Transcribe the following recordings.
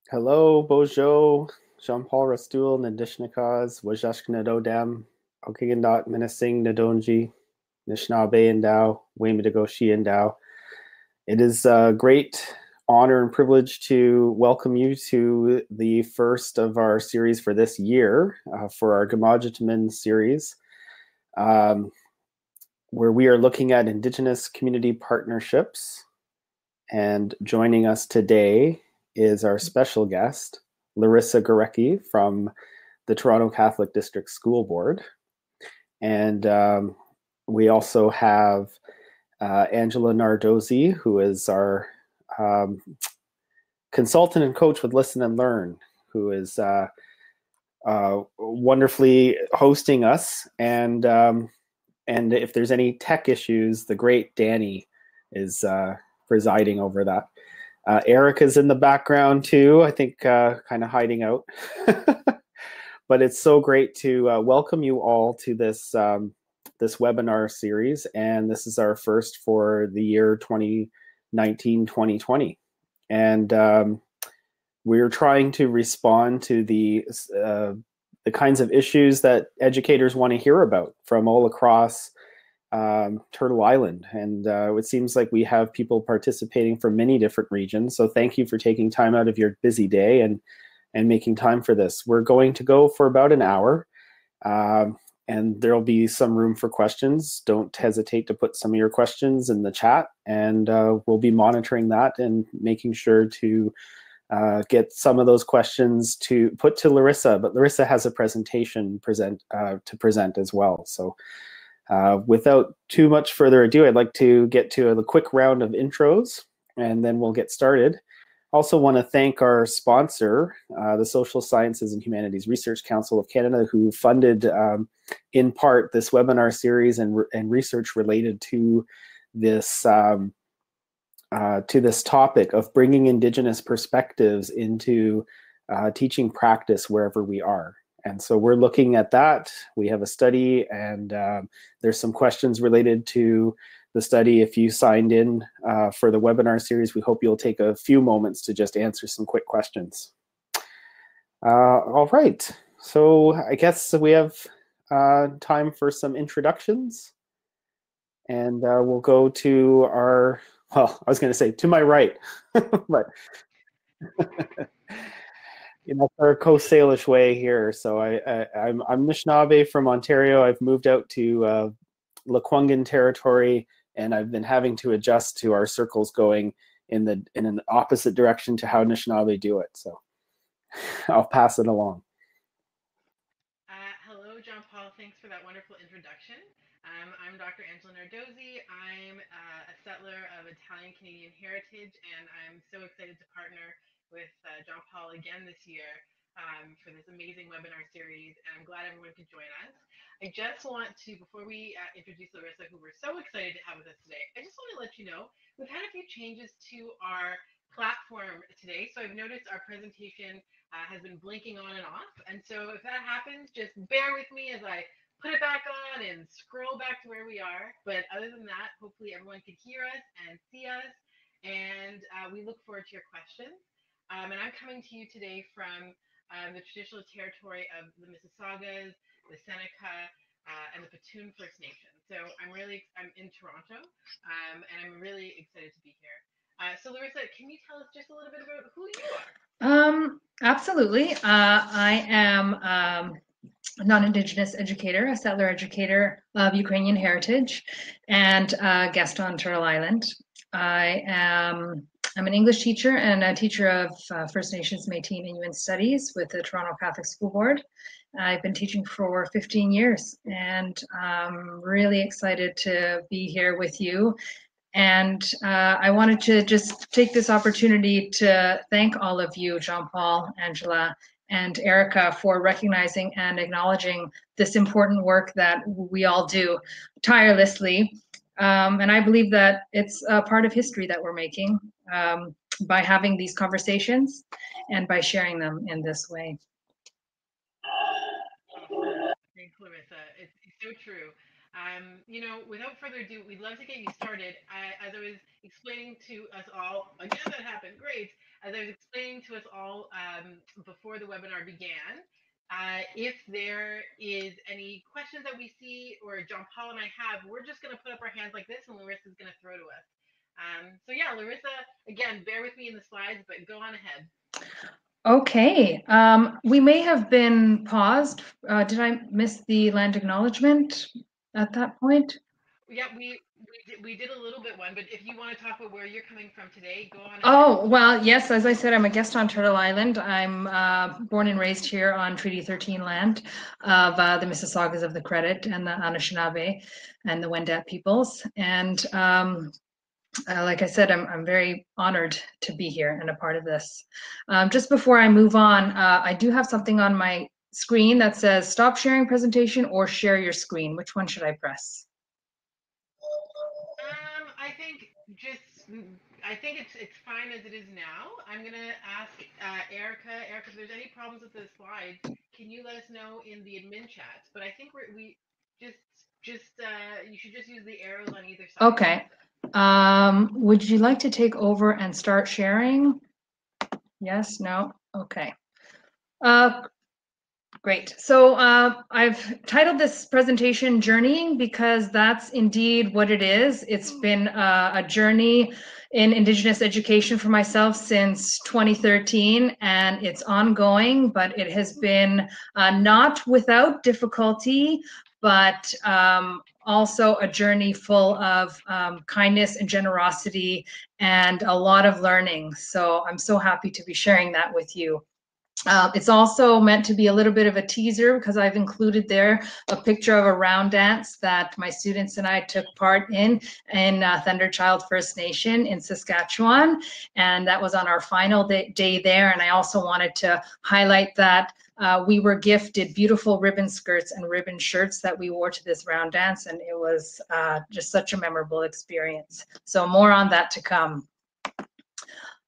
Hello, Bojo, Jean-Paul Rastul, Nadishnikas, Wajashk Nadodam, Okigandat, Menacing Nadonji, Nishnabé and Dao, Waymidagoshi and Dao. It is a great honor and privilege to welcome you to the first of our series for this year, for our Gamajitamin series, where we are looking at Indigenous community partnerships. And joining us today is our special guest, Larissa Gorecki from the Toronto Catholic District School Board. And we also have Angela Nardozzi, who is our consultant and coach with Listen and Learn, who is wonderfully hosting us. And if there's any tech issues, the great Danny is presiding over that. Erica's in the background too, I think kind of hiding out. But it's so great to welcome you all to this this webinar series, and this is our first for the year 2019-2020. And we're trying to respond to the kinds of issues that educators want to hear about from all across Turtle Island. And it seems like we have people participating from many different regions. So thank you for taking time out of your busy day and making time for this. We're going to go for about an hour, and there'll be some room for questions. Don't hesitate to put some of your questions in the chat, and we'll be monitoring that and making sure to get some of those questions to put to Larissa. But Larissa has a presentation to present as well. So without too much further ado, I'd like to get to a quick round of intros, and then we'll get started. Also want to thank our sponsor, the Social Sciences and Humanities Research Council of Canada, who funded in part this webinar series and research related to this topic of bringing Indigenous perspectives into teaching practice wherever we are. And so we're looking at that. We have a study, and there's some questions related to the study. If you signed in for the webinar series, we hope you'll take a few moments to just answer some quick questions. All right, so I guess we have time for some introductions. And we'll go to our, well, I was going to say to my right, but that's our Coast Salish way here. So I'm Anishinaabe from Ontario. I've moved out to Lekwungen territory, and I've been having to adjust to our circles going in an opposite direction to how Anishinaabe do it. So I'll pass it along. Hello, John Paul. Thanks for that wonderful introduction. I'm Dr. Angela Nardozzi. I'm a settler of Italian Canadian heritage, and I'm so excited to partner with John Paul again this year for this amazing webinar series, and I'm glad everyone could join us. I just want to, before we introduce Larissa, who we're so excited to have with us today, I just want to let you know we've had a few changes to our platform today. So I've noticed our presentation has been blinking on and off, and so if that happens, just bear with me as I put it back on and scroll back to where we are. But other than that, hopefully everyone could hear us and see us, and we look forward to your questions. And I'm coming to you today from the traditional territory of the Mississaugas, the Seneca, and the Petun First Nation. So I'm in Toronto, and I'm really excited to be here. So Larissa, can you tell us just a little bit about who you are? Absolutely. I am a non-Indigenous educator, a settler educator of Ukrainian heritage, and a guest on Turtle Island. I'm an English teacher and a teacher of First Nations, Métis, and Inuit Studies with the Toronto Catholic School Board. I've been teaching for 15 years, and I'm really excited to be here with you. And I wanted to just take this opportunity to thank all of you, Jean-Paul, Angela, and Erica, for recognizing and acknowledging this important work that we all do tirelessly. And I believe that it's a part of history that we're making by having these conversations and by sharing them in this way. Thanks, Larissa. It's so true. You know, without further ado, we'd love to get you started. As I was explaining to us all, again, that happened, great. As I was explaining to us all before the webinar began, if there is any questions that we see or John Paul and I have, we're just going to put up our hands like this and Larissa's going to throw to us. So yeah, Larissa, again, bear with me in the slides, but go on ahead. Okay, we may have been paused. Did I miss the land acknowledgement at that point? Yeah, we did a little bit one, but if you want to talk about where you're coming from today, go on ahead. Oh, well, yes, as I said, I'm a guest on Turtle Island. I'm born and raised here on Treaty 13 land of the Mississaugas of the Credit and the Anishinaabe and the Wendat peoples. And like I said, I'm very honored to be here and a part of this. Just before I move on, I do have something on my screen that says stop sharing presentation or share your screen. Which one should I press? I think it's fine as it is now. I'm gonna ask Erica. Erica, if there's any problems with the slides, can you let us know in the admin chat? But I think we just you should just use the arrows on either side. Okay. Would you like to take over and start sharing? Yes, no? Okay. Great. So I've titled this presentation Journeying because that's indeed what it is. It's been a journey in Indigenous education for myself since 2013, and it's ongoing, but it has been not without difficulty, but also a journey full of kindness and generosity and a lot of learning. So I'm so happy to be sharing that with you. It's also meant to be a little bit of a teaser because I've included there a picture of a round dance that my students and I took part in Thunderchild First Nation in Saskatchewan. And that was on our final day there. And I also wanted to highlight that we were gifted beautiful ribbon skirts and ribbon shirts that we wore to this round dance. And it was just such a memorable experience. So more on that to come.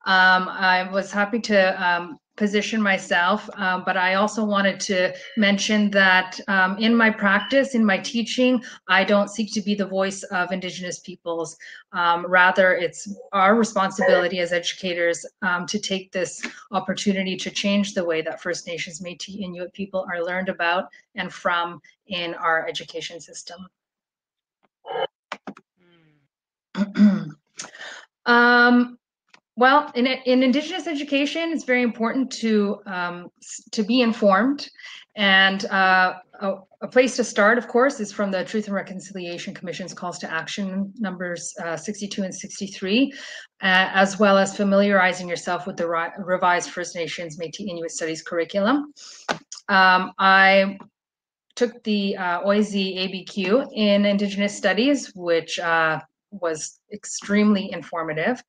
I was happy to position myself, but I also wanted to mention that in my practice, in my teaching, I don't seek to be the voice of Indigenous peoples. Rather, it's our responsibility as educators to take this opportunity to change the way that First Nations, Métis, Inuit people are learned about and from in our education system. Well, in Indigenous education, it's very important to be informed, and a place to start, of course, is from the Truth and Reconciliation Commission's calls to action numbers 62 and 63, as well as familiarizing yourself with the revised First Nations Métis Inuit Studies curriculum. I took the OISE ABQ in Indigenous Studies, which was extremely informative.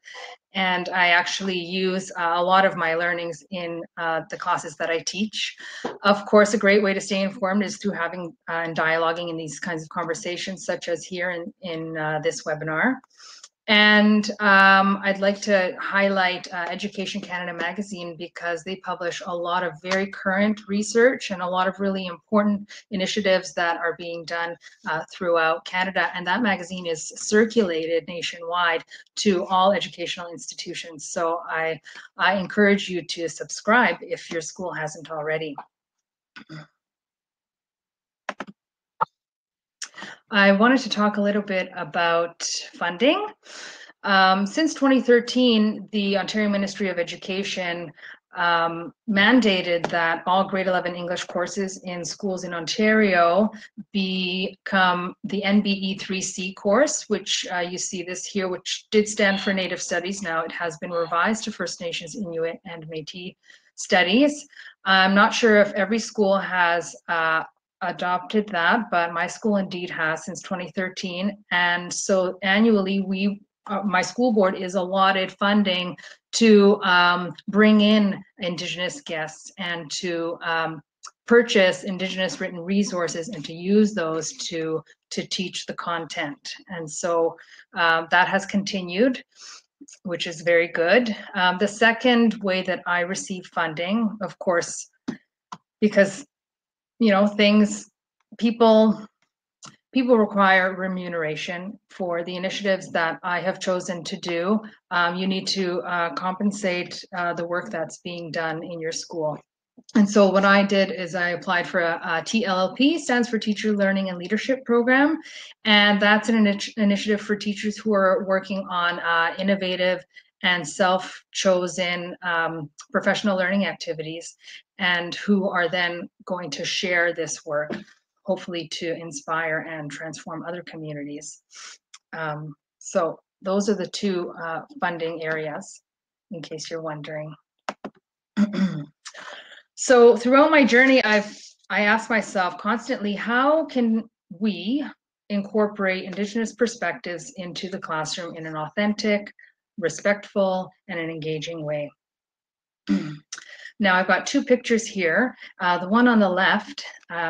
And I actually use a lot of my learnings in the classes that I teach. Of course, a great way to stay informed is through having and dialoguing in these kinds of conversations, such as here in this webinar. And I'd like to highlight Education Canada magazine because they publish a lot of very current research and a lot of really important initiatives that are being done throughout Canada. And that magazine is circulated nationwide to all educational institutions. So I encourage you to subscribe if your school hasn't already. I wanted to talk a little bit about funding. Since 2013, the Ontario Ministry of Education mandated that all grade 11 English courses in schools in Ontario become the NBE 3C course, which you see this here, which did stand for Native Studies. Now it has been revised to First Nations, Inuit, and Métis Studies. I'm not sure if every school has adopted that, but my school indeed has since 2013. And so annually, my school board is allotted funding to bring in Indigenous guests and to purchase Indigenous written resources and to use those to teach the content. And so that has continued, which is very good. The second way that I receive funding, of course, because people people require remuneration for the initiatives that I have chosen to do. You need to compensate the work that's being done in your school. And so what I did is I applied for a TLLP, stands for Teacher Learning and Leadership Program. And that's an initiative for teachers who are working on innovative and self-chosen professional learning activities, and who are then going to share this work, hopefully to inspire and transform other communities. So those are the two funding areas, in case you're wondering. So throughout my journey, I asked myself constantly, how can we incorporate Indigenous perspectives into the classroom in an authentic, respectful, and an engaging way? Now I've got two pictures here. The one on the left,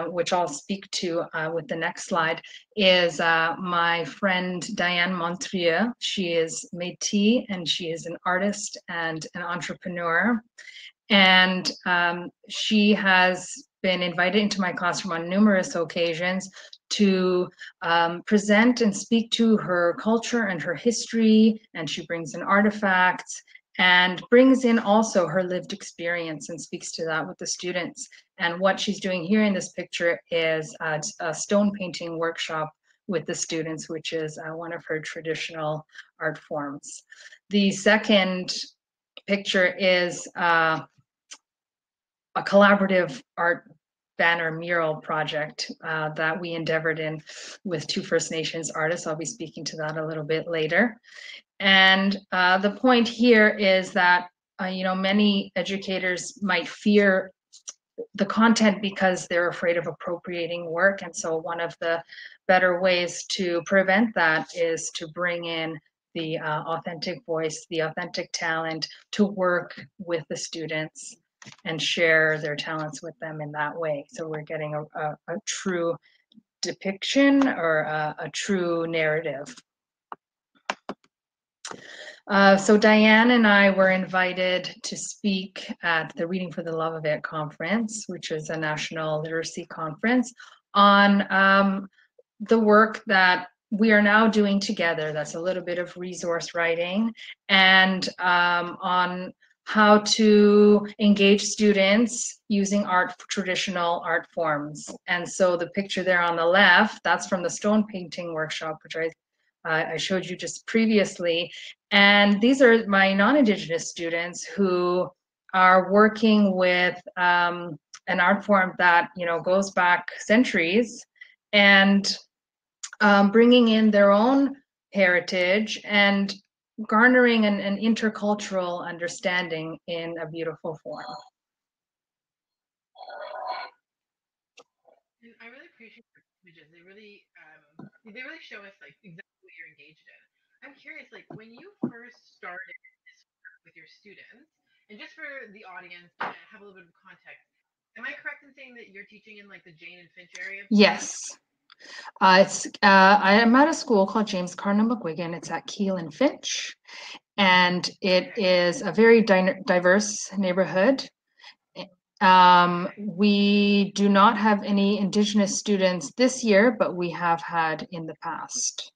which I'll speak to with the next slide, is my friend Diane Montrieux. She is Métis, and she is an artist and an entrepreneur. And she has been invited into my classroom on numerous occasions to present and speak to her culture and her history, and she brings in artifacts and brings in also her lived experience and speaks to that with the students. And what she's doing here in this picture is a stone painting workshop with the students, which is one of her traditional art forms. The second picture is a collaborative art banner mural project that we endeavored in with two First Nations artists. I'll be speaking to that a little bit later. And the point here is that, many educators might fear the content because they're afraid of appropriating work. And so one of the better ways to prevent that is to bring in the authentic voice, the authentic talent, to work with the students and share their talents with them in that way. So we're getting a true depiction or a true narrative. So Diane and I were invited to speak at the Reading for the Love of It conference, which is a national literacy conference, on the work that we are now doing together. That's a little bit of resource writing, and on how to engage students using traditional art forms. And so the picture there on the left, that's from the stone painting workshop, which I showed you just previously. And these are my non-Indigenous students who are working with an art form that, goes back centuries, and bringing in their own heritage and garnering an intercultural understanding in a beautiful form. And I really appreciate the images. They really show us like exactly what you're engaged in. I'm curious, like when you first started this work with your students, and just for the audience to have a little bit of context, am I correct in saying that you're teaching in like the Jane and Finch area? Yes. I am at a school called James Cardinal McGuigan. It's at Keele and Finch, and it is a very diverse neighborhood. We do not have any Indigenous students this year, but we have had in the past.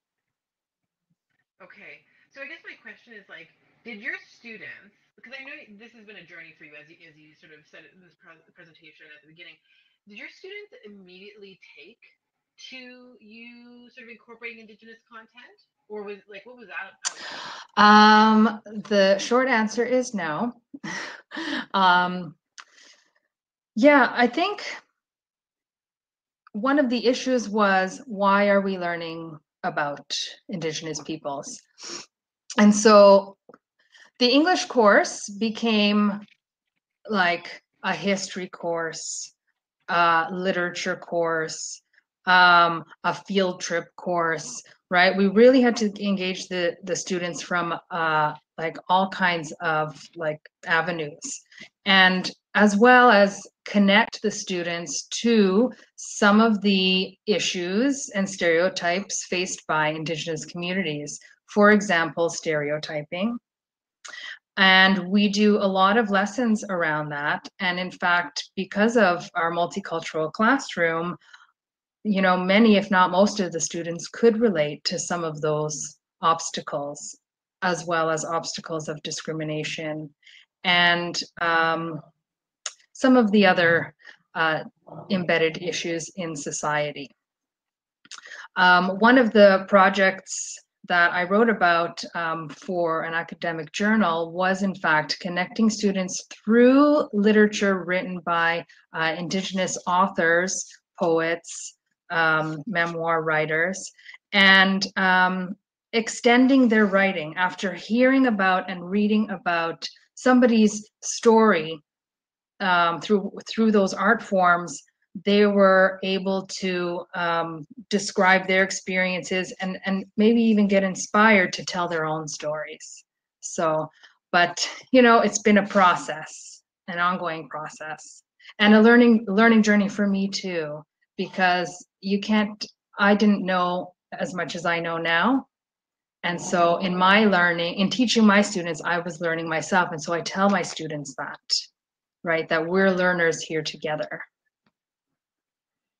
Okay, so I guess my question is like, did your students? Because I know this has been a journey for you, as you sort of said in this presentation at the beginning. Did your students immediately take to you sort of incorporating Indigenous content, or was like what was that like? The short answer is no. Yeah, I think one of the issues was, why are we learning about Indigenous peoples? And so the English course became like a history course, literature course, a field trip course, right? We really had to engage the students from like all kinds of like avenues, and as well as connect the students to some of the issues and stereotypes faced by Indigenous communities. For example, stereotyping. And we do a lot of lessons around that. And in fact, because of our multicultural classroom, you know, many, if not most of the students could relate to some of those obstacles, as well as obstacles of discrimination and some of the other embedded issues in society. One of the projects that I wrote about for an academic journal was, in fact, connecting students through literature written by Indigenous authors, poets, memoir writers, and extending their writing after hearing about and reading about somebody's story through those art forms. They were able to describe their experiences and maybe even get inspired to tell their own stories. So, but you know, it's been a process, an ongoing process, and a learning journey for me too, because I didn't know as much as I know now. And so in my learning, in teaching my students, I was learning myself. And so I tell my students that, right, that we're learners here together.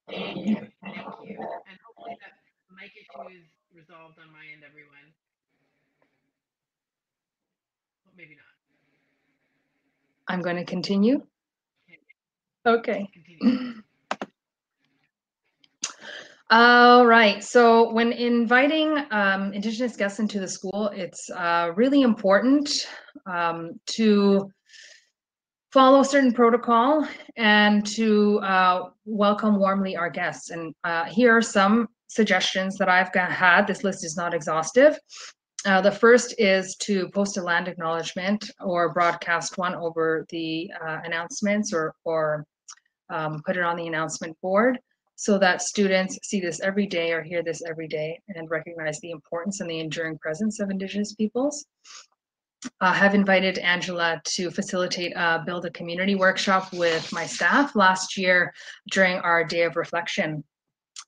Thank you. And hopefully that mic issue is resolved on my end, everyone. Well, maybe not. I'm going to continue. Okay. Continue. All right. So when inviting Indigenous guests into the school, it's really important to follow certain protocol and to welcome warmly our guests. And here are some suggestions that I've had. This list is not exhaustive. The first is to post a land acknowledgement or broadcast one over the announcements or put it on the announcement board so that students see this every day or hear this every day and recognize the importance and the enduring presence of Indigenous peoples. Have invited Angela to facilitate a Build a Community workshop with my staff last year during our day of reflection.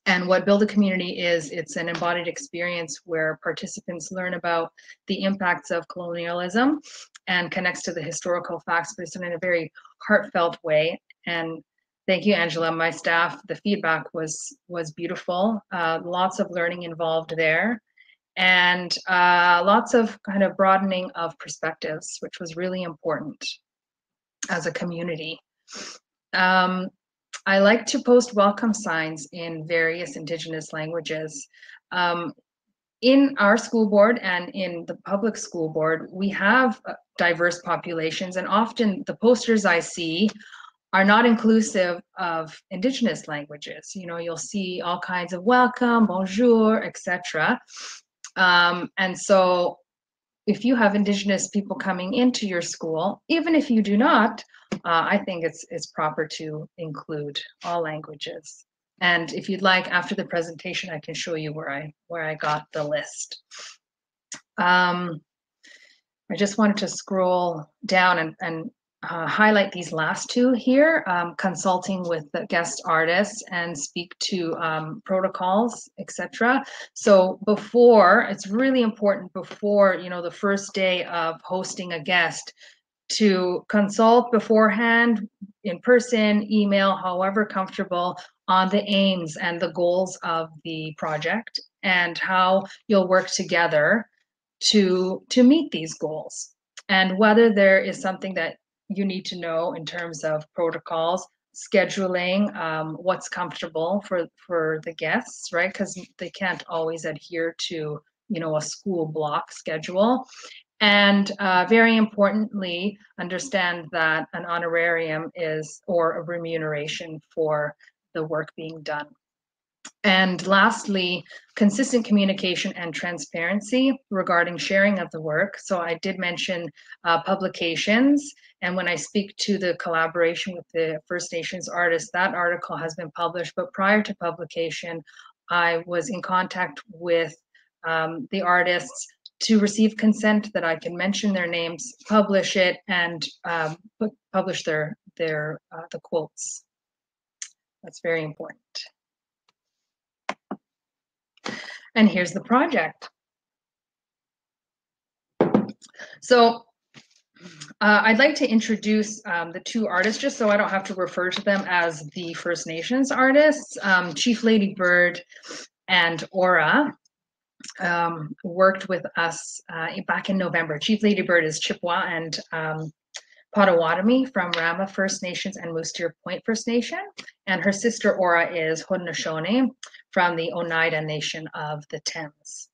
And what Build a Community is, it's an embodied experience where participants learn about the impacts of colonialism and connects to the historical facts, but it's done in a very heartfelt way. And thank you, Angela. My staff, the feedback was beautiful. Lots of learning involved there. And lots of kind of broadening of perspectives, which was really important as a community. I like to post welcome signs in various Indigenous languages. In our school board and in the public school board, we have diverse populations, and often the posters I see are not inclusive of Indigenous languages. You know, you'll see all kinds of welcome, bonjour, etc. And so if you have Indigenous people coming into your school, even if you do not, I think it's proper to include all languages. And if you'd like, after the presentation, I can show you where I got the list. I just wanted to scroll down and highlight these last two here, consulting with the guest artists and speak to protocols, etc. So it's really important before, you know, the first day of hosting a guest to consult beforehand, in person, email, however comfortable, on the aims and the goals of the project and how you'll work together to meet these goals, and whether there is something that you need to know in terms of protocols, scheduling, what's comfortable for the guests, right? Because they can't always adhere to, you know, a school block schedule. And very importantly, understand that an honorarium is, or a remuneration for the work being done. And lastly, consistent communication and transparency regarding sharing of the work. So I did mention publications, and when I speak to the collaboration with the First Nations artists, that article has been published, but prior to publication, I was in contact with the artists to receive consent that I can mention their names, publish it, and publish the quotes. That's very important. And here's the project. So I'd like to introduce the two artists, just so I don't have to refer to them as the First Nations artists. Chief Lady Bird and Aura worked with us back in November. Chief Lady Bird is Chippewa and Potawatomi from Rama First Nations and Moose Deer Point First Nation. And her sister Aura is Haudenosaunee from the Oneida Nation of the Thames.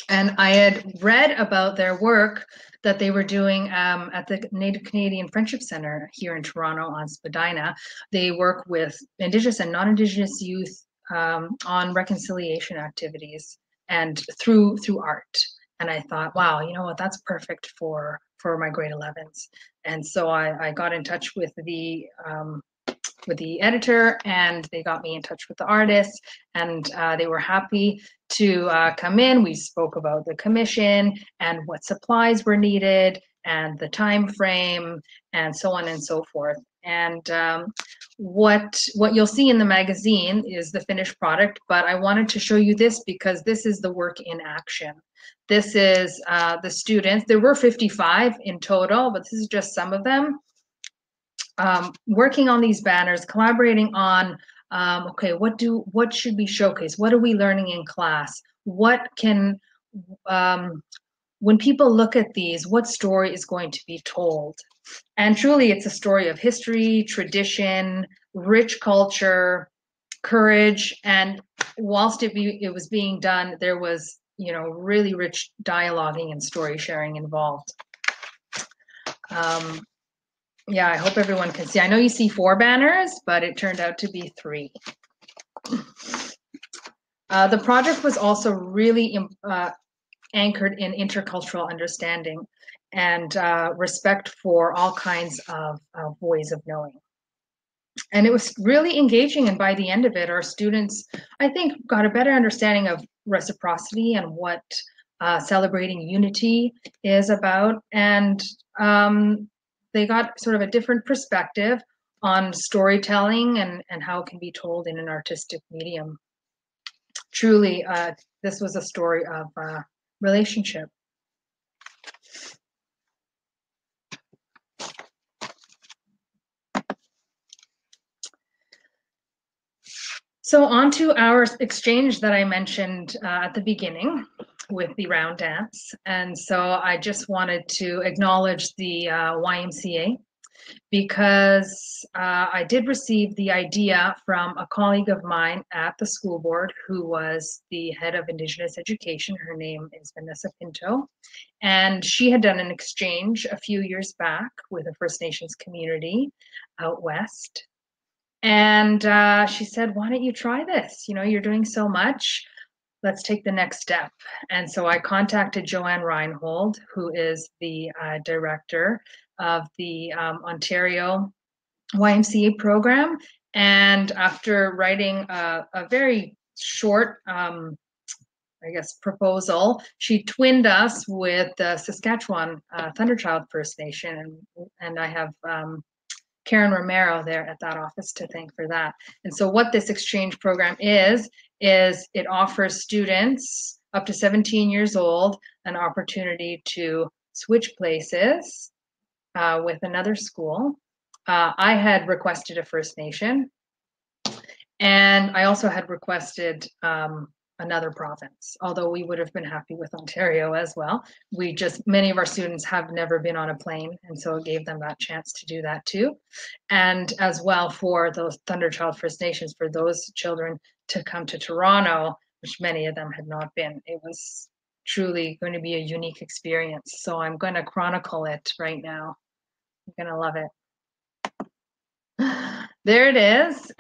And I had read about their work that they were doing at the Native Canadian Friendship Center here in Toronto on Spadina. They work with Indigenous and non-Indigenous youth on reconciliation activities and through art. And I thought, wow, you know what, that's perfect for my grade 11s. And so I got in touch with the editor, and they got me in touch with the artist, and they were happy to come in. We spoke about the commission and what supplies were needed and the time frame and so on and so forth. And what you'll see in the magazine is the finished product, but I wanted to show you this because this is the work in action. This is the students. There were 55 in total, but this is just some of them. Working on these banners, collaborating on, okay, what should be showcased? What are we learning in class? What can, when people look at these, what story is going to be told? And truly, it's a story of history, tradition, rich culture, courage, and whilst it was being done, there was, you know, really rich dialoguing and story sharing involved. Yeah, I hope everyone can see. I know you see 4 banners, but it turned out to be 3. The project was also really anchored in intercultural understanding and respect for all kinds of ways of knowing. And it was really engaging, and by the end of it, our students, I think, got a better understanding of reciprocity and what celebrating unity is about. And they got sort of a different perspective on storytelling and how it can be told in an artistic medium. Truly, this was a story of relationship. So on to our exchange that I mentioned at the beginning with the round dance. And so I just wanted to acknowledge the YMCA because I did receive the idea from a colleague of mine at the school board who was the head of Indigenous education. Her name is Vanessa Pinto. And she had done an exchange a few years back with a First Nations community out west. And she said, why don't you try this? You know, you're doing so much. Let's take the next step. And so I contacted Joanne Reinhold, who is the director of the Ontario YMCA program. And after writing a very short, I guess, proposal, she twinned us with the Saskatchewan Thunderchild First Nation. And I have Karen Romero there at that office to thank for that. And so what this exchange program is it offers students up to 17 years old an opportunity to switch places with another school. I had requested a First Nation, and I also had requested another province, although we would have been happy with Ontario as well. Many of our students have never been on a plane, and so it gave them that chance to do that too. And as well for those Thunderchild First Nations, for those children to come to Toronto, which many of them had not been. It was truly going to be a unique experience. So I'm going to chronicle it right now. You're going to love it. There it is.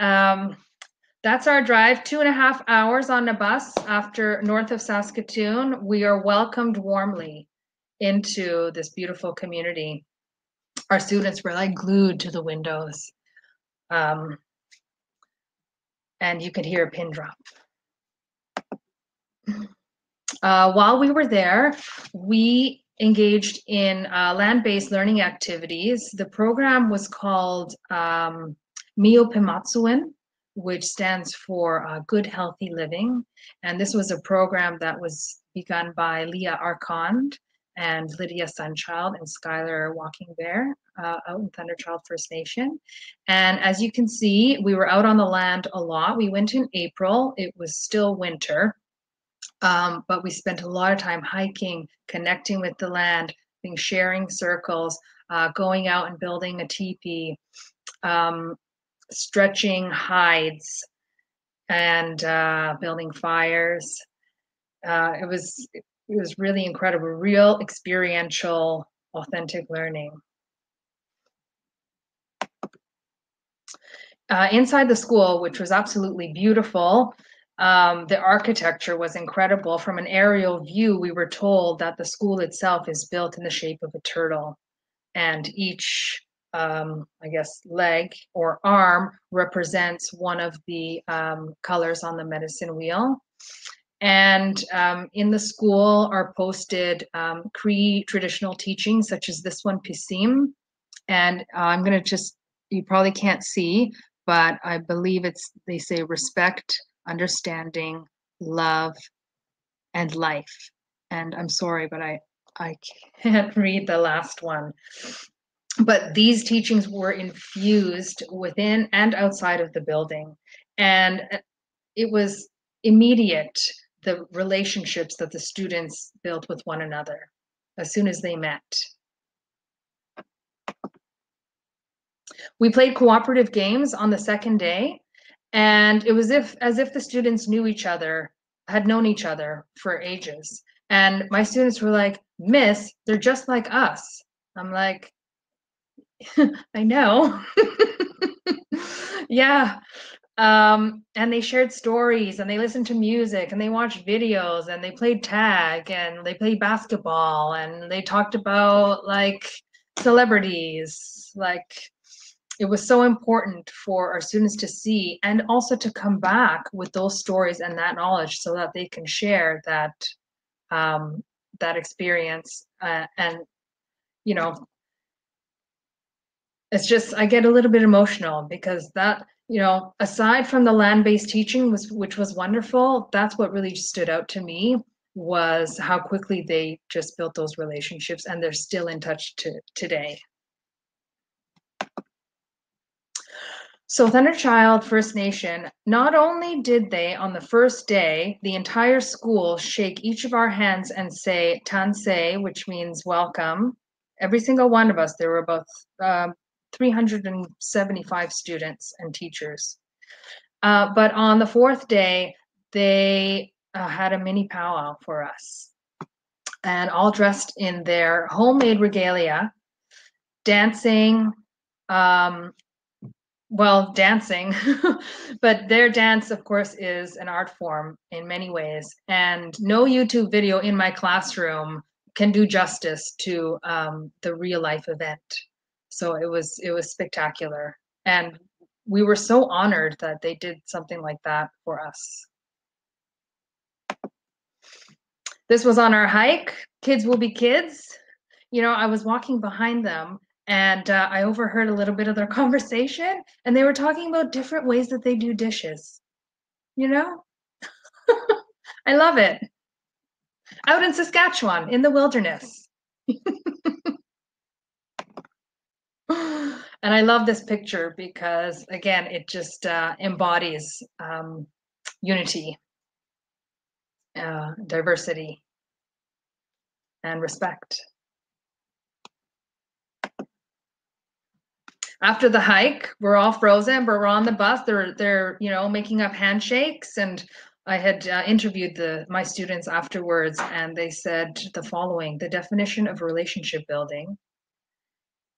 That's our drive, 2.5 hours on a bus after north of Saskatoon. We are welcomed warmly into this beautiful community. Our students were like glued to the windows. And you could hear a pin drop. While we were there, we engaged in land-based learning activities. The program was called Mio Pimatsuin, which stands for Good Healthy Living. And this was a program that was begun by Leah Arcand and Lydia Sunchild and Skylar Walking Bear out in Thunderchild First Nation. And as you can see, we were out on the land a lot. We went in April. It was still winter, but we spent a lot of time hiking, connecting with the land, sharing circles, going out and building a teepee, stretching hides, and building fires. It was really incredible, real experiential, authentic learning. Inside the school, which was absolutely beautiful, the architecture was incredible. From an aerial view, we were told that the school itself is built in the shape of a turtle, and each I guess leg or arm represents one of the colors on the medicine wheel. And in the school are posted Cree traditional teachings, such as this one, Pisim. And I'm going to just, you probably can't see, but I believe they say respect, understanding, love, and life. And I'm sorry, but I can't read the last one. But these teachings were infused within and outside of the building. And it was immediate, the relationships that the students built with one another as soon as they met. We played cooperative games on the second day, and it was as if the students knew each other, had known each other for ages. And my students were like, "Miss, they're just like us." I'm like, I know. Yeah. And they shared stories, and they listened to music, and they watched videos, and they played tag, and they played basketball, and they talked about like celebrities. Like, it was so important for our students to see and also to come back with those stories and that knowledge so that they can share that that experience. And you know, it's just, I get a little bit emotional because that, aside from the land-based teaching, which was wonderful, that's what really stood out to me, was how quickly they just built those relationships, and they're still in touch today. So Thunderchild First Nation, not only did they, on the first day, the entire school shake each of our hands and say Tansei, which means welcome. Every single one of us, there were about 375 students and teachers. But on the fourth day, they had a mini powwow for us, and all dressed in their homemade regalia, dancing, dancing, but their dance, of course, is an art form in many ways, and no YouTube video in my classroom can do justice to the real life event. So it was spectacular, and we were so honored that they did something like that for us. This was on our hike. Kids will be kids. I was walking behind them, and I overheard a little bit of their conversation, and they were talking about different ways that they do dishes. I love it. Out in Saskatchewan, in the wilderness. And I love this picture because, again, it just embodies unity, diversity, and respect. After the hike, we're all frozen, but we're on the bus. They're making up handshakes, and I had interviewed my students afterwards, and they said the following: the definition of relationship building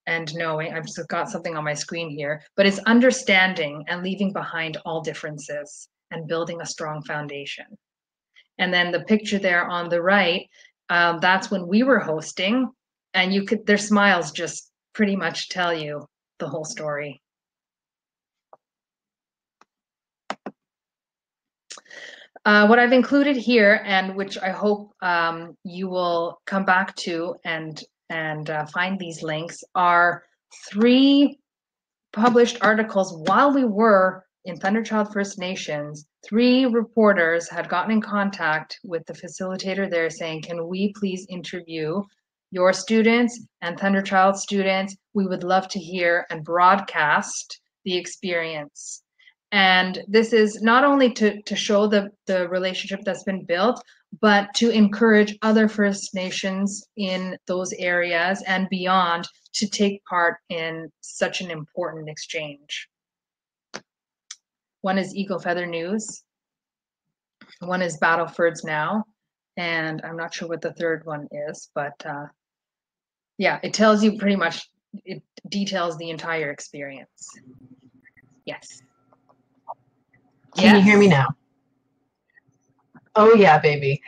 and knowing, I've just got something on my screen here, but it's understanding and leaving behind all differences and building a strong foundation. And then the picture there on the right, that's when we were hosting, and their smiles just pretty much tell you the whole story. What I've included here, and which I hope you will come back to and find these links, are 3 published articles while we were in Thunderchild First Nations. 3 reporters had gotten in contact with the facilitator there saying, can we please interview your students and Thunderchild students. We would love to hear and broadcast the experience. And this is not only to show the relationship that's been built, but to encourage other First Nations in those areas and beyond to take part in such an important exchange. One is Eagle Feather News, one is Battlefords Now, and I'm not sure what the third one is, but yeah, it tells you pretty much, it details the entire experience. Yes. Can you hear me now? Oh yeah, baby.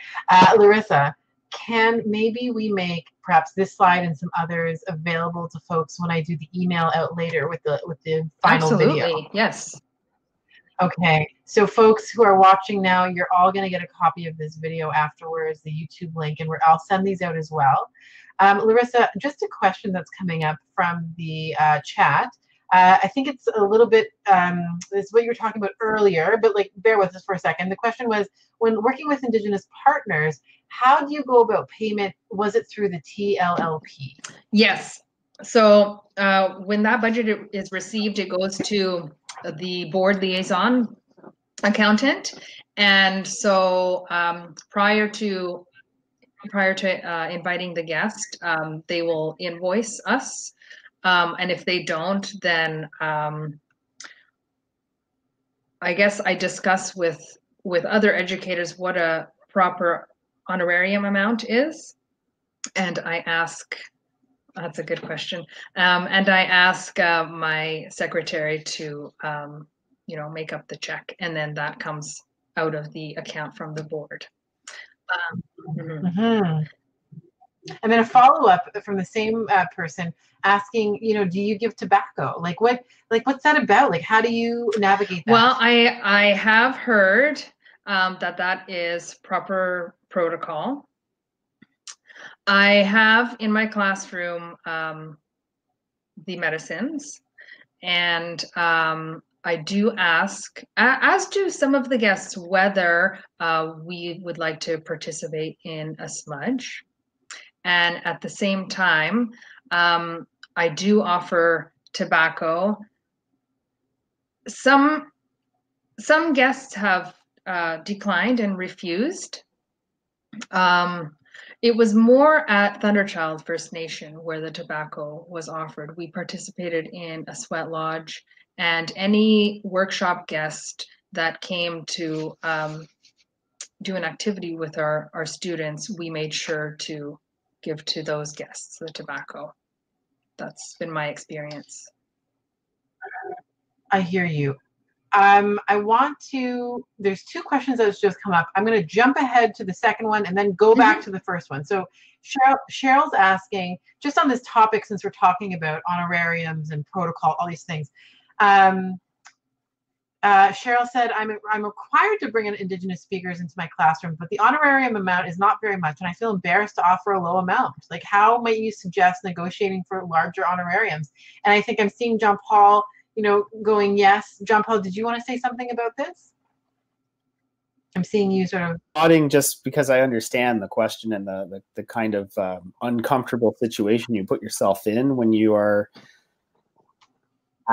Larissa, can maybe we make perhaps this slide and some others available to folks when I do the email out later with the final Absolutely. video? Yes. Okay, so folks who are watching now, you're all going to get a copy of this video afterwards, the YouTube link, and I'll send these out as well. Larissa, just a question that's coming up from the chat. I think it's a little bit, this is what you were talking about earlier, but like bear with us for a second. The question was, when working with Indigenous partners, how do you go about payment? Was it through the TLLP? Yes. So when that budget is received, it goes to the board liaison accountant. And so prior to inviting the guest, they will invoice us. And if they don't, then I guess I discuss with other educators what a proper honorarium amount is. And I ask, that's a good question. And I ask my secretary to, you know, make up the check, and then that comes out of the account from the board. And then a follow-up from the same person asking, you know, do you give tobacco? Like what's that about? Like, how do you navigate that? Well, I have heard that is proper protocol. I have in my classroom the medicines, and I do ask, as do some of the guests, whether we would like to participate in a smudge. And at the same time, I do offer tobacco. Some guests have declined and refused. It was more at Thunderchild First Nation where the tobacco was offered. We participated in a sweat lodge, and any workshop guest that came to do an activity with our students, we made sure to give to those guests the tobacco. That's been my experience. I hear you. I want to, there's two questions that have just come up. I'm going to jump ahead to the second one and then go back to the first one. So Cheryl's asking, just on this topic, since we're talking about honorariums and protocol, all these things. Cheryl said, I'm required to bring in Indigenous speakers into my classroom, but the honorarium amount is not very much, and I feel embarrassed to offer a low amount. Like, how might you suggest negotiating for larger honorariums? And I think I'm seeing John Paul, you know, going yes. John Paul, did you want to say something about this? I'm seeing you sort of nodding, just because I understand the question and the kind of uncomfortable situation you put yourself in when you are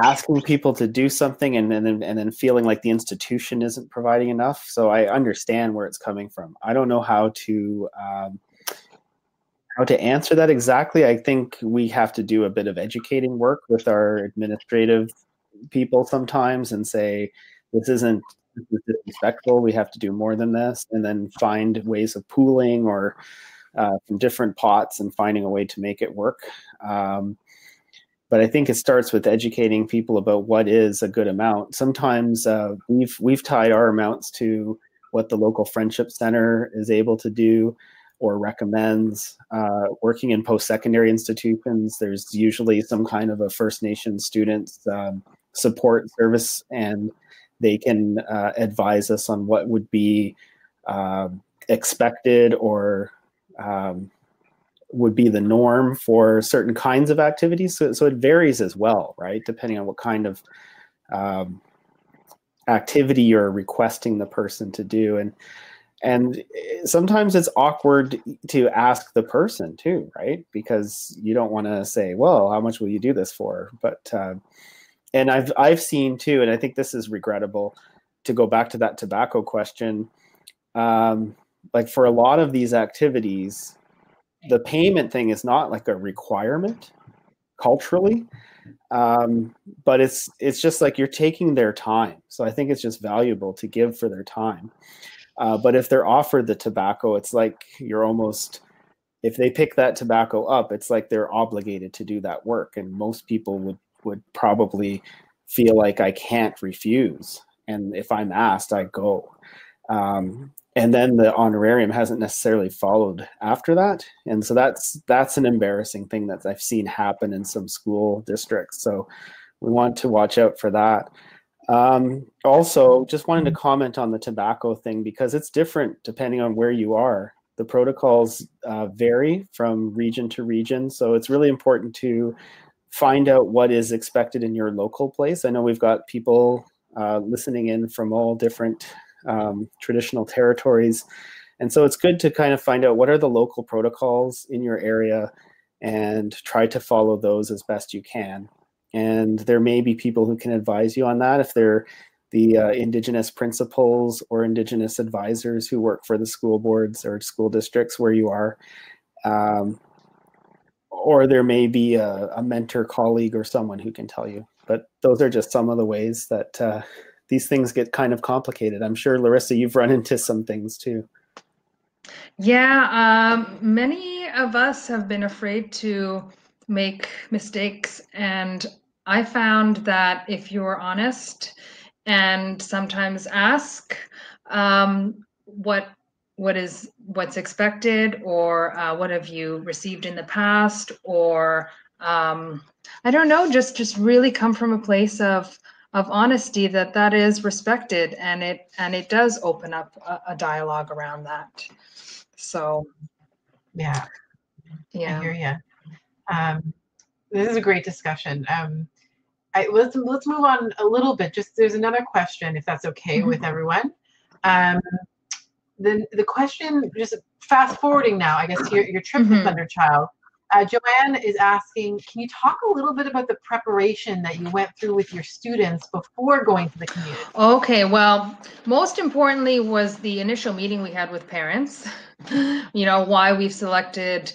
asking people to do something and then feeling like the institution isn't providing enough. So I understand where it's coming from. I don't know how to answer that exactly. I think we have to do a bit of educating work with our administrative people sometimes and say, this is disrespectful. We have to do more than this, and then find ways of pooling or from different pots and finding a way to make it work. But I think it starts with educating people about what is a good amount. Sometimes we've tied our amounts to what the local friendship center is able to do or recommends. Working in post-secondary institutions, there's usually some kind of a First Nation students support service, and they can advise us on what would be expected or would be the norm for certain kinds of activities. So it varies as well, right? Depending on what kind of activity you're requesting the person to do. And sometimes it's awkward to ask the person too, right? Because you don't want to say, well, how much will you do this for? But and I've seen too, and I think this is regrettable, to go back to that tobacco question. Like for a lot of these activities, the payment thing is not like a requirement culturally, but it's just like you're taking their time. So I think it's just valuable to give for their time. But if they're offered the tobacco, it's like you're almost, if they pick that tobacco up, it's like they're obligated to do that work. And most people would probably feel like I can't refuse. And if I'm asked, I go. And then the honorarium hasn't necessarily followed after that. And so that's an embarrassing thing that I've seen happen in some school districts. So we want to watch out for that. Also, just wanted to comment on the tobacco thing, because it's different depending on where you are. The protocols vary from region to region. So it's really important to find out what is expected in your local place. I know we've got people listening in from all different traditional territories. And so it's good to kind of find out what are the local protocols in your area and try to follow those as best you can. And there may be people who can advise you on that if they're the Indigenous principals or Indigenous advisors who work for the school boards or school districts where you are. Or there may be a mentor colleague or someone who can tell you. But those are just some of the ways that these things get kind of complicated. I'm sure, Larissa, you've run into some things too. Yeah, many of us have been afraid to make mistakes, and I found that if you're honest and sometimes ask what's expected, or what have you received in the past, or I don't know, just really come from a place of honesty, that is respected, and it does open up a dialogue around that. So yeah, yeah. I hear you. This is a great discussion. Let's move on a little bit. Just there's another question, if that's okay with everyone. The question, just fast forwarding now, I guess, to your trip to Thunderchild. Joanne is asking, can you talk a little bit about the preparation that you went through with your students before going to the community? Okay, well, most importantly was the initial meeting we had with parents. You know, why we've selected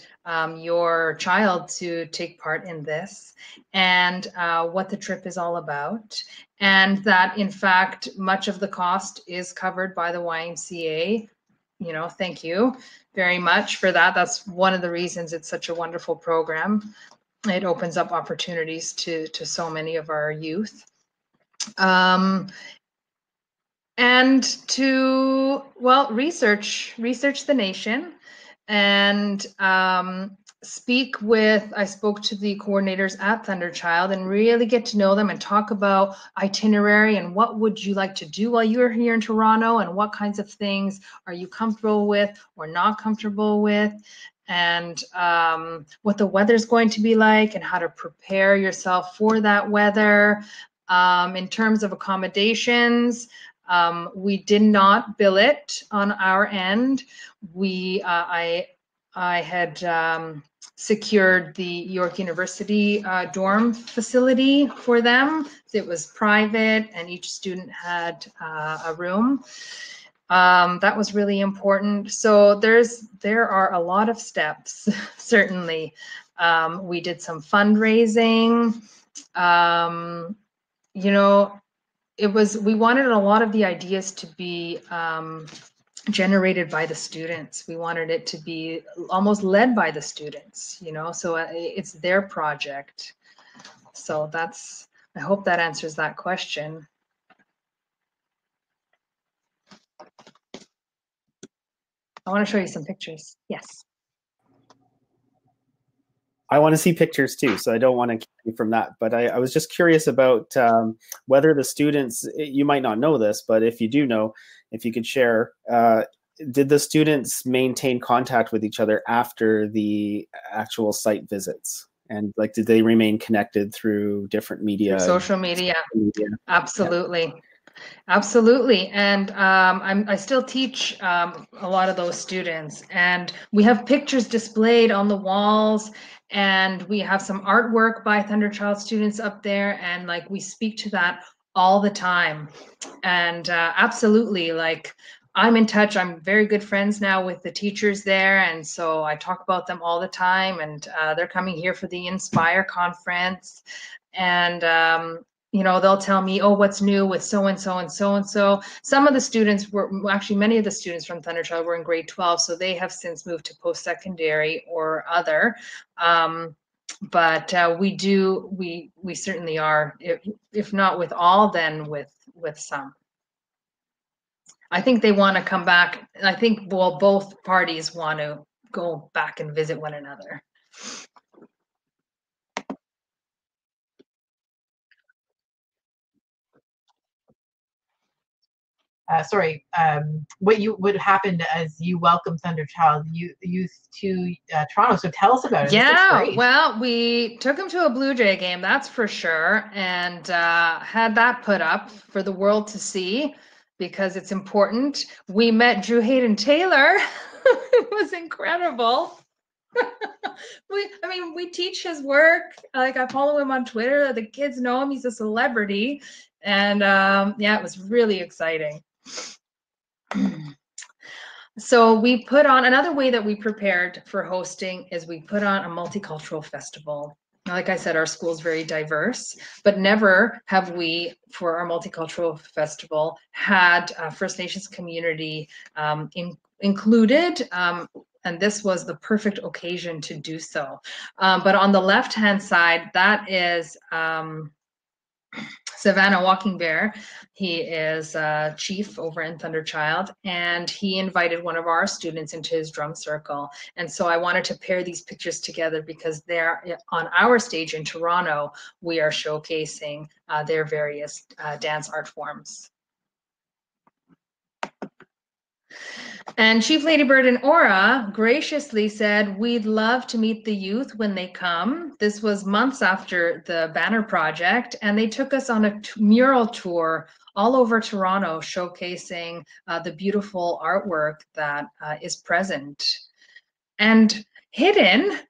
your child to take part in this, and what the trip is all about, and that in fact much of the cost is covered by the YMCA. You know, thank you very much for that. That's one of the reasons it's such a wonderful program. It opens up opportunities to so many of our youth. And to, well, research the nation, and I spoke to the coordinators at Thunderchild and really get to know them and talk about itinerary and what would you like to do while you're here in Toronto, and what kinds of things are you comfortable with or not comfortable with, and what the weather's going to be like and how to prepare yourself for that weather. In terms of accommodations, we did not bill it on our end. I had secured the York University dorm facility for them. It was private, and each student had a room. That was really important. So there are a lot of steps, certainly. We did some fundraising. You know, we wanted a lot of the ideas to be generated by the students. We wanted it to be almost led by the students, you know, so it's their project. So I hope that answers that question. I want to show you some pictures. Yes. I want to see pictures too, so I don't want to keep you from that. But I was just curious about whether the students, you might not know this, but if you do know, if you could share, did the students maintain contact with each other after the actual site visits? And like, did they remain connected through different media? Through social media. Absolutely. Absolutely. And I still teach a lot of those students. And we have pictures displayed on the walls. And we have some artwork by Thunderchild students up there. And like we speak to that all the time. And absolutely, like I'm in touch. I'm very good friends now with the teachers there. And so I talk about them all the time. And they're coming here for the Inspire conference. And you know, they'll tell me, oh, what's new with so and so and so and so. Some of the students were actually, many of the students from Thunderchild were in grade 12, so they have since moved to post-secondary or other. But we certainly are, if not with all, then with some. I think they want to come back. I think, well, both parties want to go back and visit one another. What would happen as you welcome Thunderchild youth to Toronto? So tell us about it. Yeah, well, we took him to a Blue Jay game, that's for sure, and had that put up for the world to see because it's important. We met Drew Hayden Taylor. It was incredible. We teach his work. Like I follow him on Twitter. The kids know him. He's a celebrity, and yeah, it was really exciting. So we put on, another way that we prepared for hosting is we put on a multicultural festival. Like I said, our school is very diverse, but never have we, for our multicultural festival, had First Nations community included. And this was the perfect occasion to do so. But on the left-hand side, that is Savannah Walking Bear. He is chief over in Thunderchild, and he invited one of our students into his drum circle. And so I wanted to pair these pictures together because they're on our stage in Toronto. We are showcasing their various dance art forms. And Chief Ladybird and Aura graciously said, we'd love to meet the youth when they come. This was months after the banner project, and they took us on a mural tour all over Toronto, showcasing the beautiful artwork that is present. And hidden,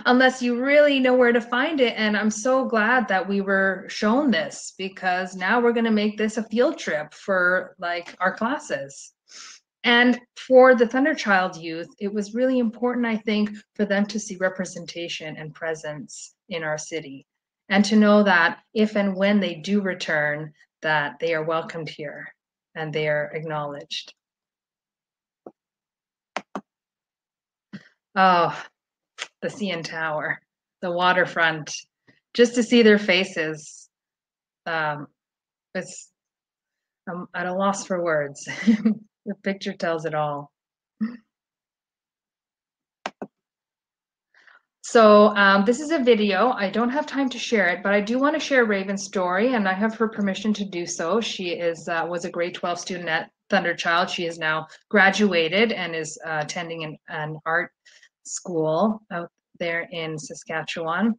unless you really know where to find it. And I'm so glad that we were shown this because now we're going to make this a field trip for like our classes. And for the Thunderchild youth, it was really important, I think, for them to see representation and presence in our city and to know that if and when they do return, that they are welcomed here and they are acknowledged. Oh, the CN Tower, the waterfront, just to see their faces. It's, I'm at a loss for words. The picture tells it all. So this is a video. I don't have time to share it, but I do want to share Raven's story, and I have her permission to do so. She is was a grade 12 student at Thunderchild. She is now graduated and is attending an art school out there in Saskatchewan.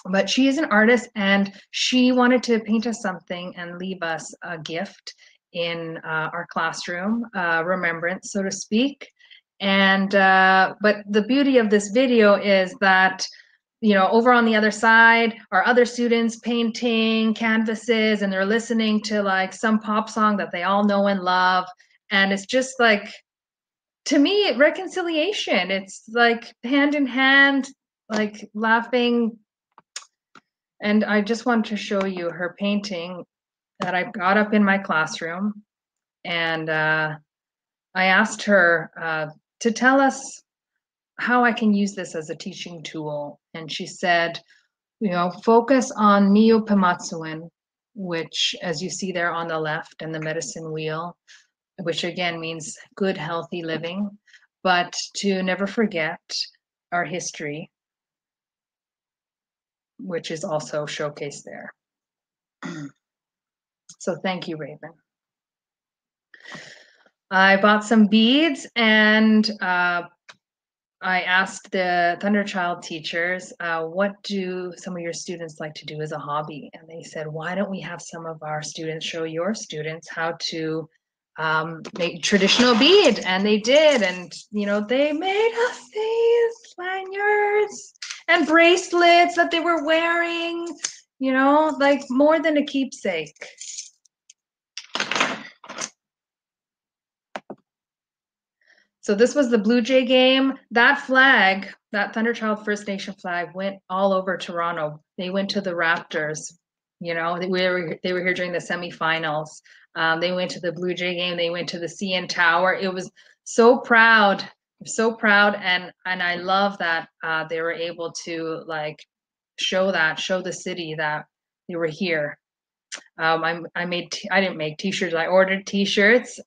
But she is an artist, and she wanted to paint us something and leave us a gift in our classroom, remembrance, so to speak. And but the beauty of this video is that, you know, over on the other side are other students painting canvases, and they're listening to like some pop song that they all know and love. And it's just like, to me, reconciliation. It's like hand in hand, like laughing. And I just want to show you her painting that I got up in my classroom. And I asked her to tell us how I can use this as a teaching tool. And she said, you know, focus on Neopimatsuin, which, as you see there on the left, and the medicine wheel, which again means good, healthy living, but to never forget our history, which is also showcased there. So thank you, Raven. I bought some beads and I asked the Thunderchild teachers, what do some of your students like to do as a hobby? And they said, why don't we have some of our students show your students how to make traditional bead? And they did. And, you know, they made us these lanyards and bracelets that they were wearing, you know, like more than a keepsake. So this was the Blue Jay game. That flag, that Thunderchild First Nation flag, went all over Toronto. They went to the Raptors. You know, they were here during the semifinals. They went to the Blue Jay game. They went to the CN Tower. It was so proud, and I love that they were able to like show the city that they were here. I didn't make T-shirts. I ordered T-shirts.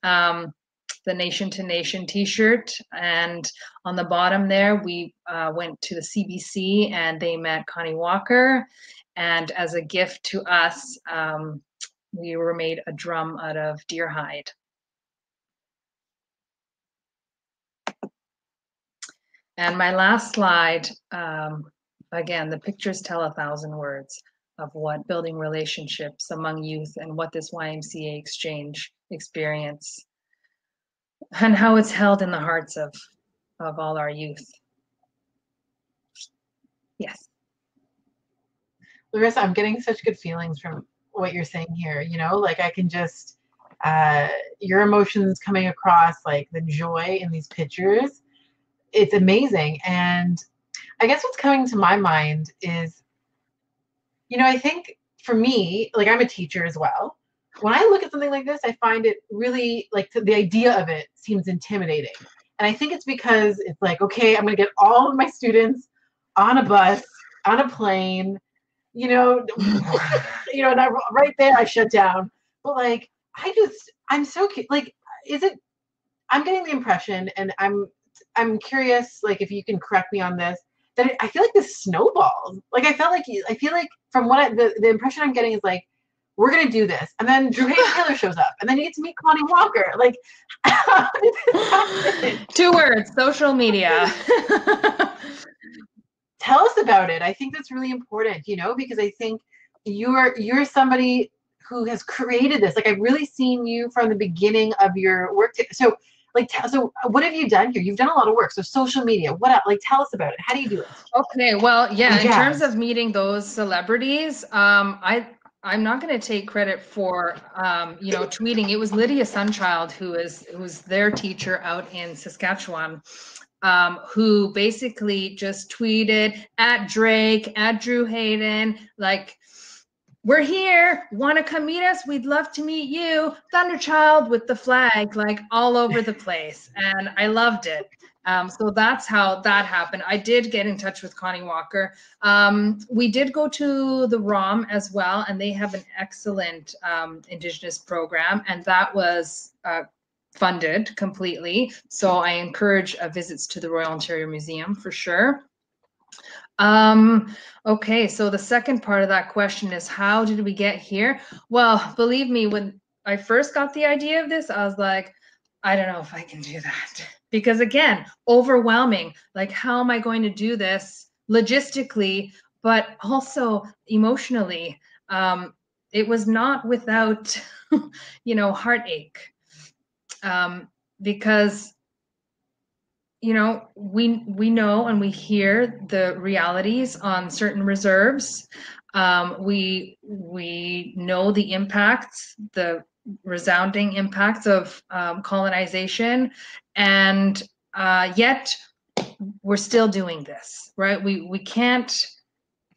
The Nation to Nation T-shirt, and on the bottom there we went to the CBC and they met Connie Walker, and as a gift to us we were made a drum out of deer hide. And my last slide, again, the pictures tell 1,000 words of what building relationships among youth and what this YMCA exchange experience and how it's held in the hearts of all our youth. Yes. Larissa, I'm getting such good feelings from what you're saying here. You know, like I can just, your emotions coming across, like the joy in these pictures. It's amazing. And I guess what's coming to my mind is, you know, I think for me, like I'm a teacher as well. When I look at something like this, I find it really, like the idea of it seems intimidating. And I think it's because it's like, okay, I'm going to get all of my students on a bus, on a plane, you know, and right there I shut down. But like, I'm so like, I'm getting the impression, and I'm curious, like if you can correct me on this, that I feel like this snowballs. Like I feel like from what the impression I'm getting is like, we're gonna do this, and then Drew Hayden Taylor shows up, and then you get to meet Connie Walker. Like, 2 words: social media. Tell us about it. I think that's really important, you know, because I think you're somebody who has created this. Like I've really seen you from the beginning of your work. So what have you done here? You've done a lot of work. So social media, like tell us about it. How do you do it? Okay, well, yeah, in terms of meeting those celebrities, I'm not going to take credit for, you know, tweeting. It was Lydia Sunchild, who was their teacher out in Saskatchewan, who basically just tweeted at Drake, at Drew Hayden, like, we're here, want to come meet us? We'd love to meet you. Thunderchild with the flag, like all over the place. And I loved it. So that's how that happened. I did get in touch with Connie Walker. We did go to the ROM as well, and they have an excellent Indigenous program, and that was funded completely. So I encourage visits to the Royal Ontario Museum for sure. Okay, so the second part of that question is, how did we get here? Well, believe me, when I first got the idea of this, I was like, I don't know if I can do that. Because again, overwhelming. Like, how am I going to do this logistically, but also emotionally? It was not without, you know, heartache. Because you know, we know and we hear the realities on certain reserves. We know the impacts, the resounding impacts of colonization, and yet we're still doing this, right? We can't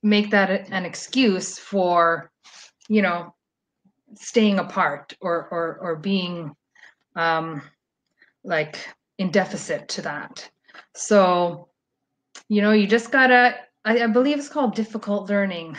make that an excuse for, you know, staying apart or being like in deficit to that. So, you know, you just gotta, I believe it's called difficult learning.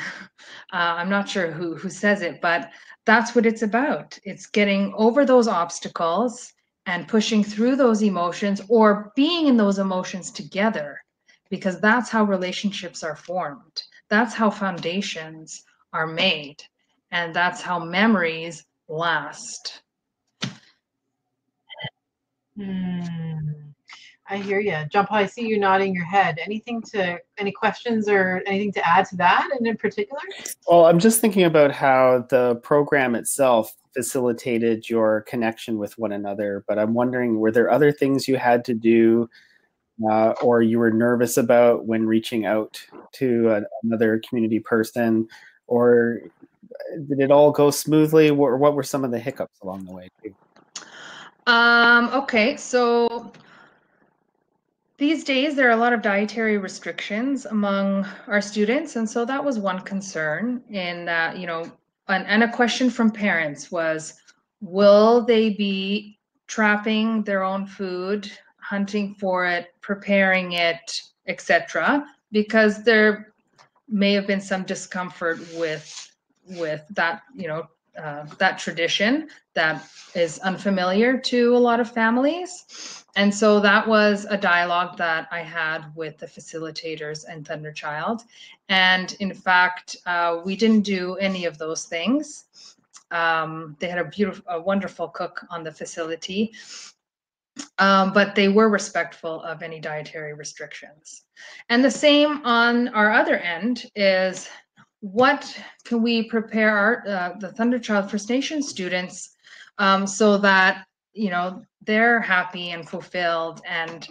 I'm not sure who says it, but that's what it's about. It's getting over those obstacles and pushing through those emotions, or being in those emotions together, because that's how relationships are formed. That's how foundations are made. And that's how memories last. I hear you. John Paul, I see you nodding your head. Any questions or anything to add to that, and in particular? Well, I'm just thinking about how the program itself facilitated your connection with one another, but I'm wondering, were there other things you had to do or you were nervous about when reaching out to another community person, or did it all go smoothly? What were some of the hiccups along the way too? Okay, so these days there are a lot of dietary restrictions among our students, and so that was one concern. In and a question from parents was, will they be trapping their own food, hunting for it, preparing it, etc.? Because there may have been some discomfort with that, that tradition that is unfamiliar to a lot of families. And so that was a dialogue that I had with the facilitators and Thunderchild. And in fact, we didn't do any of those things. They had a wonderful cook on the facility, but they were respectful of any dietary restrictions. And the same on our other end is, what can we prepare the Thunderchild First Nation students so that they're happy and fulfilled? And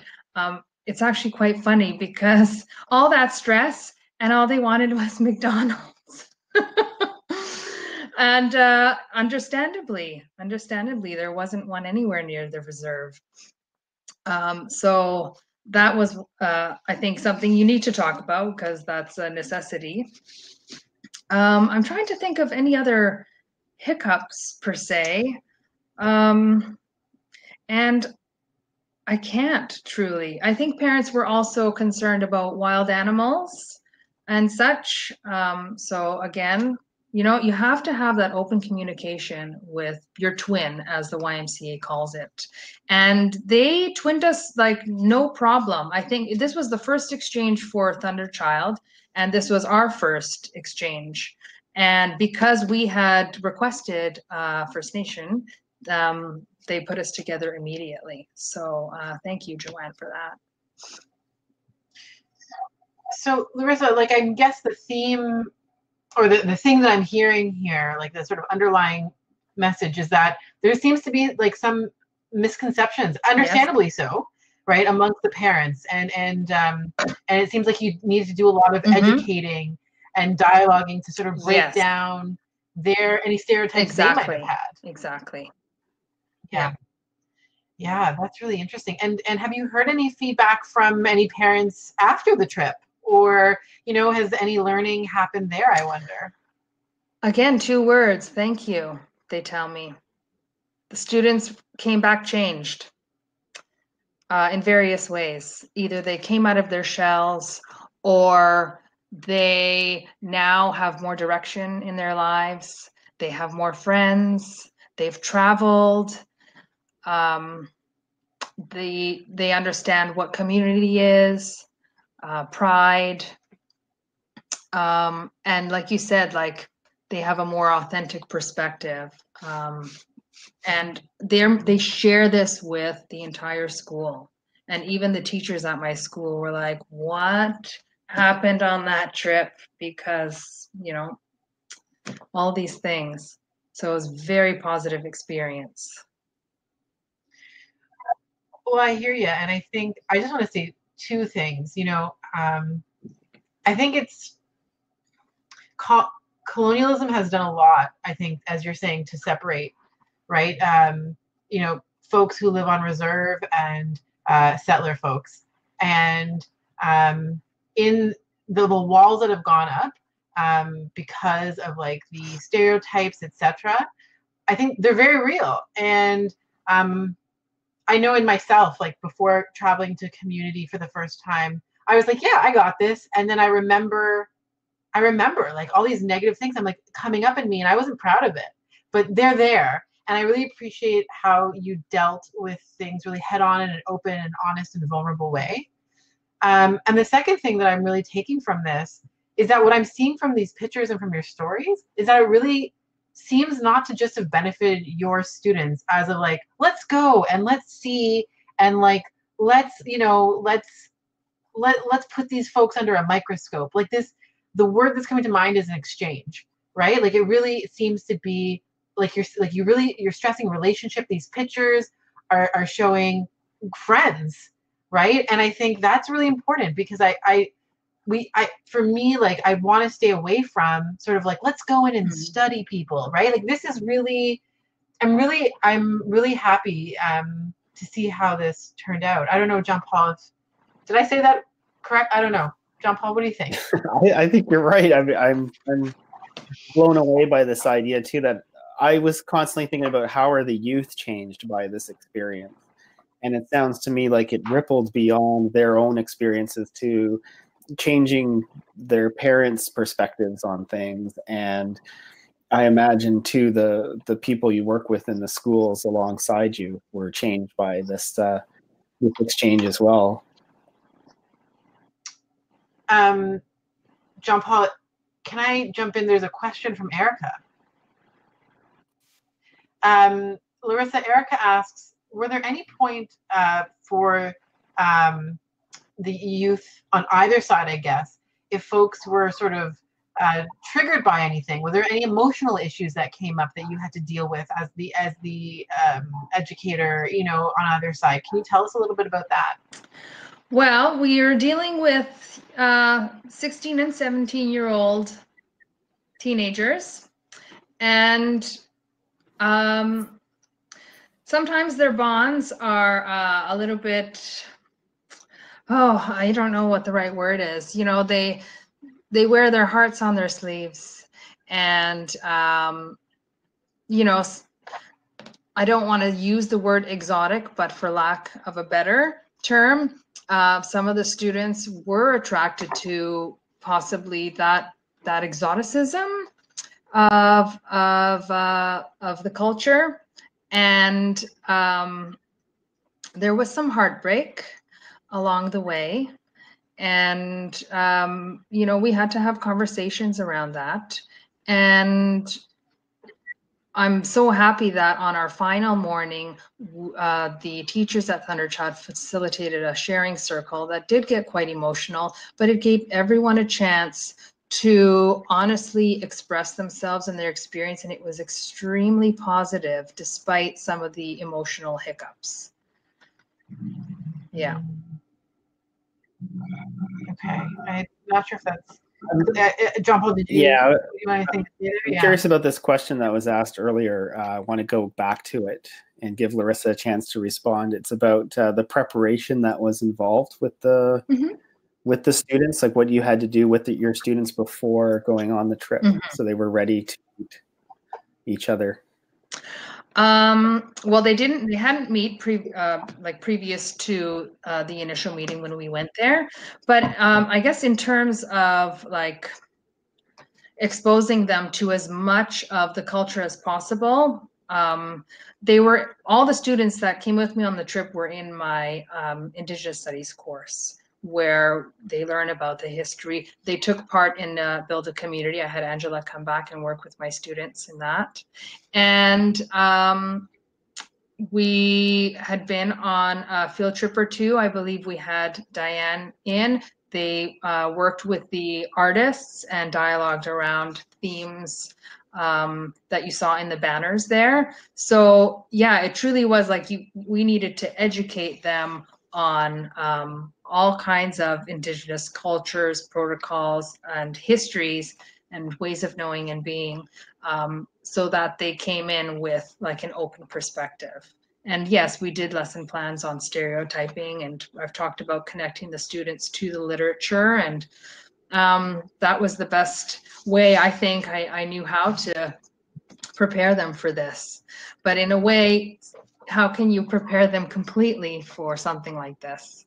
it's actually quite funny because all that stress and all they wanted was McDonald's. And understandably, there wasn't one anywhere near the reserve. So that was, I think, something you need to talk about because that's a necessity. I'm trying to think of any other hiccups per se. And I can't truly. I think parents were also concerned about wild animals and such. So again, you have to have that open communication with your twin, as the YMCA calls it. And they twinned us like no problem. I think this was the first exchange for Thunderchild, and this was our first exchange. And because we had requested First Nation, they put us together immediately. So thank you, Joanne, for that. So Larissa, like, I guess the theme or the thing that I'm hearing here, like the sort of underlying message, is that there seems to be like some misconceptions, understandably so, right, amongst the parents, and it seems like you need to do a lot of educating and dialoguing to sort of break down any stereotypes they might have had. Exactly. Yeah, that's really interesting. And have you heard any feedback from any parents after the trip? Or, has any learning happened there, I wonder? Again, 2 words, thank you, they tell me. The students came back changed in various ways. Either they came out of their shells, or they now have more direction in their lives. They have more friends. They've traveled. They understand what community is. Pride, and like you said, like they have a more authentic perspective, and they share this with the entire school, and even the teachers at my school were like, what happened on that trip? Because all these things. So it was a very positive experience. Well, I hear you, and I think I just want to say 2 things. I think it's colonialism has done a lot, I think, as you're saying, to separate, right? Folks who live on reserve and settler folks, and in the walls that have gone up because of like the stereotypes, etc. I think they're very real, and I know in myself, like before traveling to community for the first time, I was like, yeah, I got this. And then I remember like all these negative things I'm like coming up in me, and I wasn't proud of it, but they're there. And I really appreciate how you dealt with things really head on in an open and honest and vulnerable way. And the second thing that I'm really taking from this is that what I'm seeing from these pictures and from your stories is that it really seems not to just have benefited your students as of like, let's go and let's see and like let's put these folks under a microscope. Like this, the word that's coming to mind is an exchange, right? Like it really seems to be like you're stressing relationship. These pictures are showing friends, right? And I think that's really important because for me, like I want to stay away from sort of like, let's go in and study people, right? Like this is really, I'm really happy to see how this turned out. I don't know, John Paul, did I say that correct? I don't know. John Paul, what do you think? I think you're right. I'm blown away by this idea too, that I was constantly thinking about how are the youth changed by this experience. And it sounds to me like it rippled beyond their own experiences to changing their parents' perspectives on things. And I imagine too the people you work with in the schools alongside you were changed by this exchange as well. John Paul, can I jump in? There's a question from Erica. Larissa, Erica asks, were there any point for the youth on either side, I guess, if folks were sort of triggered by anything? Were there any emotional issues that came up that you had to deal with as the educator, on either side? Can you tell us a little bit about that? Well, we are dealing with 16 and 17-year-old teenagers, and sometimes their bonds are a little bit, I don't know what the right word is. They wear their hearts on their sleeves, and I don't want to use the word exotic, but for lack of a better term, some of the students were attracted to possibly that exoticism of the culture, and there was some heartbreak along the way, and we had to have conversations around that. And I'm so happy that on our final morning, the teachers at Thunderchild facilitated a sharing circle that did get quite emotional, but it gave everyone a chance to honestly express themselves and their experience, and it was extremely positive despite some of the emotional hiccups. Yeah. Okay, I'm not sure if that's John Paul, did you? Yeah, you want to think? I'm curious about this question that was asked earlier. I want to go back to it and give Larissa a chance to respond. It's about the preparation that was involved with the students, like what you had to do with your students before going on the trip, so they were ready to meet each other. Well, they hadn't met previous to the initial meeting when we went there, but I guess in terms of like exposing them to as much of the culture as possible, all the students that came with me on the trip were in my Indigenous Studies course, where they learn about the history. They took part in Build a Community. I had Angela come back and work with my students in that. And we had been on a field trip or two. I believe we had Diane in. They worked with the artists and dialogued around themes that you saw in the banners there. So yeah, it truly was like we needed to educate them on all kinds of Indigenous cultures, protocols, and histories, and ways of knowing and being, so that they came in with like an open perspective. And yes, we did lesson plans on stereotyping, and I've talked about connecting the students to the literature, and that was the best way I think I knew how to prepare them for this. But in a way, how can you prepare them completely for something like this?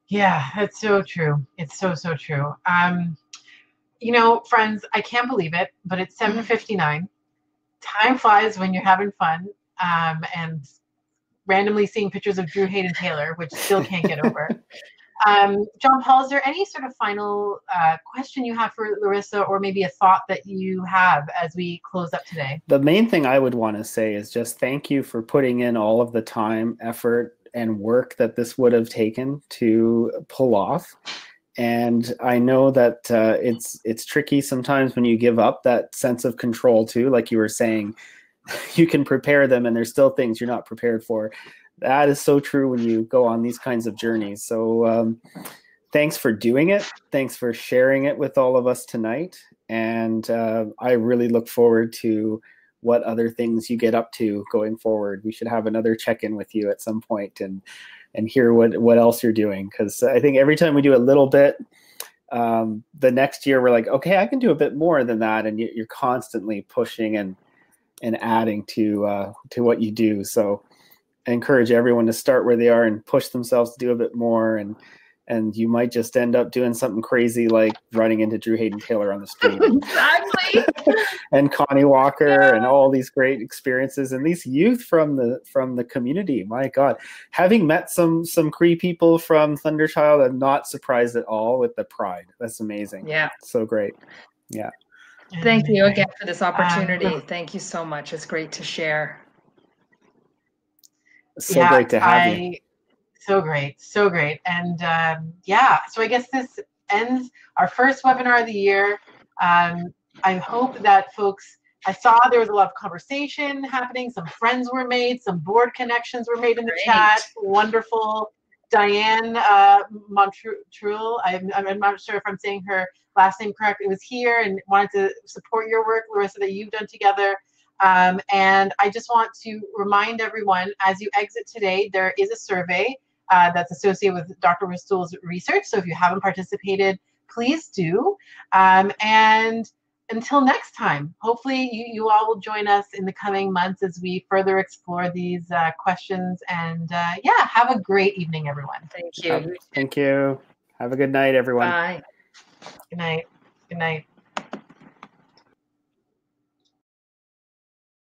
Yeah, it's so true. It's so true. Friends, I can't believe it, but it's 7:59. Time flies when you're having fun, and randomly seeing pictures of Drew Hayden Taylor, which still can't get over. John Paul, is there any sort of final question you have for Larissa, or maybe a thought that you have as we close up today? The main thing I would want to say is just thank you for putting in all of the time, effort, and work that this would have taken to pull off. And I know that it's tricky sometimes when you give up that sense of control too. Like you were saying, you can prepare them and there's still things you're not prepared for. That is so true when you go on these kinds of journeys. So thanks for doing it. Thanks for sharing it with all of us tonight. And I really look forward to what other things you get up to going forward. We should have another check-in with you at some point and hear what else you're doing. Because I think every time we do a little bit, the next year we're like, okay, I can do a bit more than that. And you're constantly pushing and adding to what you do. So I encourage everyone to start where they are and push themselves to do a bit more. And you might just end up doing something crazy like running into Drew Hayden Taylor on the street. Exactly. And Connie Walker and all these great experiences and these youth from the community. My God, having met some Cree people from Thunderchild, I'm not surprised at all with the pride. That's amazing. Yeah. So great. Yeah. Thank you again for this opportunity. Thank you so much. It's great to share. So great to have you. So great. And so I guess this ends our first webinar of the year. I hope that folks, I saw there was a lot of conversation happening. Some friends were made, some board connections were made in the chat. Wonderful. Diane Montreuil, I'm not sure if I'm saying her last name correct. It was here and wanted to support your work, Larissa, that you've done together. And I just want to remind everyone, as you exit today, there is a survey that's associated with Dr. Ristol's research. So if you haven't participated, please do. And until next time, hopefully you all will join us in the coming months as we further explore these questions. And have a great evening, everyone. Thank you. Thank you. Have a good night, everyone. Bye. Good night. Good night.